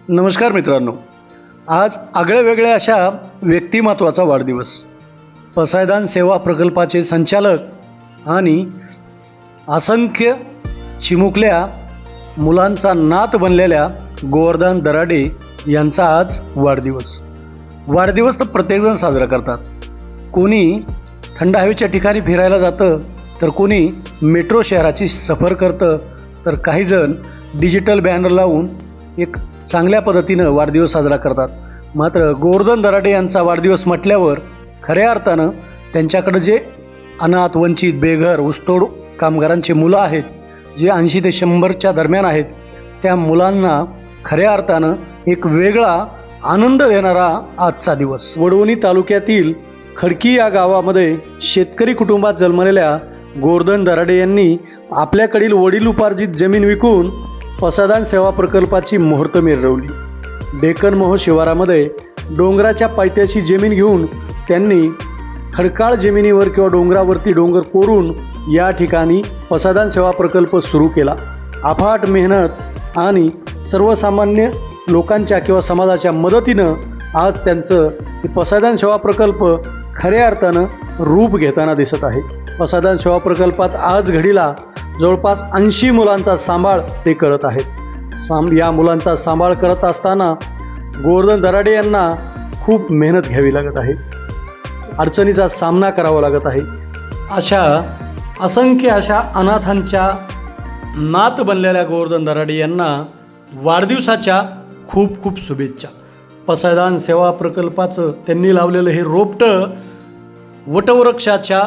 नमस्कार मित्रांनो, आज आगळ्यावेगळ्या अशा व्यक्तिमत्वाचा वाढदिवस. पसायदान सेवा प्रकल्पाचे संचालक आणि असंख्य चिमुकल्या मुलांचा नात बनलेल्या गोवर्धन दराडे यांचा आज वाढदिवस. वाढदिवस तर प्रत्येकजण साजरा करतात. कोणी थंड हवेच्या ठिकाणी फिरायला जातं, तर कोणी मेट्रो शहराची सफर करतं, तर काहीजण डिजिटल बॅनर लावून एक चांगल्या पद्धतीनं वाढदिवस साजरा करतात. मात्र गोवर्धन दराडे यांचा वाढदिवस म्हटल्यावर खऱ्या अर्थानं त्यांच्याकडे जे अनाथ, वंचित, बेघर, ऊसतोड कामगारांची मुलं आहेत, जे 80 ते 100च्या दरम्यान आहेत, त्या मुलांना खऱ्या अर्थानं एक वेगळा आनंद देणारा आजचा दिवस. वडवणी तालुक्यातील खडकी या गावामध्ये शेतकरी कुटुंबात जन्मलेल्या गोवर्धन दराडे यांनी आपल्याकडील वडील उपार्जित जमीन विकून पसायदान सेवा प्रकल्पाची मुहूर्त मिरवली. डेक्कन मोह शिवारामध्ये डोंगराच्या पायथ्याशी जमीन घेऊन त्यांनी खडकाळ जमिनीवर किंवा डोंगरावरती डोंगर कोरून या ठिकाणी पसायदान सेवा प्रकल्प सुरू केला. अफाट मेहनत आणि सर्वसामान्य लोकांच्या किंवा समाजाच्या मदतीनं आज त्यांचं पसायदान सेवा प्रकल्प खऱ्या अर्थानं रूप घेताना दिसत आहे. पसायदान सेवा प्रकल्पात आज घडीला जवळपास 80 मुलांचा सांभाळ ते करत आहेत. या मुलांचा सांभाळ करत असताना गोवर्धन दराडे यांना खूप मेहनत घ्यावी लागत आहे, अडचणीचा सामना करावा लागत आहे. असंख्य अशा अनाथांच्या नात बनलेल्या गोवर्धन दराडे यांना वाढदिवसाच्या खूप खूप शुभेच्छा. पसायदान सेवा प्रकल्पाचं त्यांनी लावलेलं हे रोपटं वटवृक्षाच्या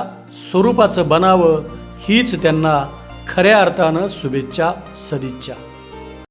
स्वरूपाचं बनावं, हीच त्यांना खऱ्या अर्थानं शुभेच्छा, सदिच्छा.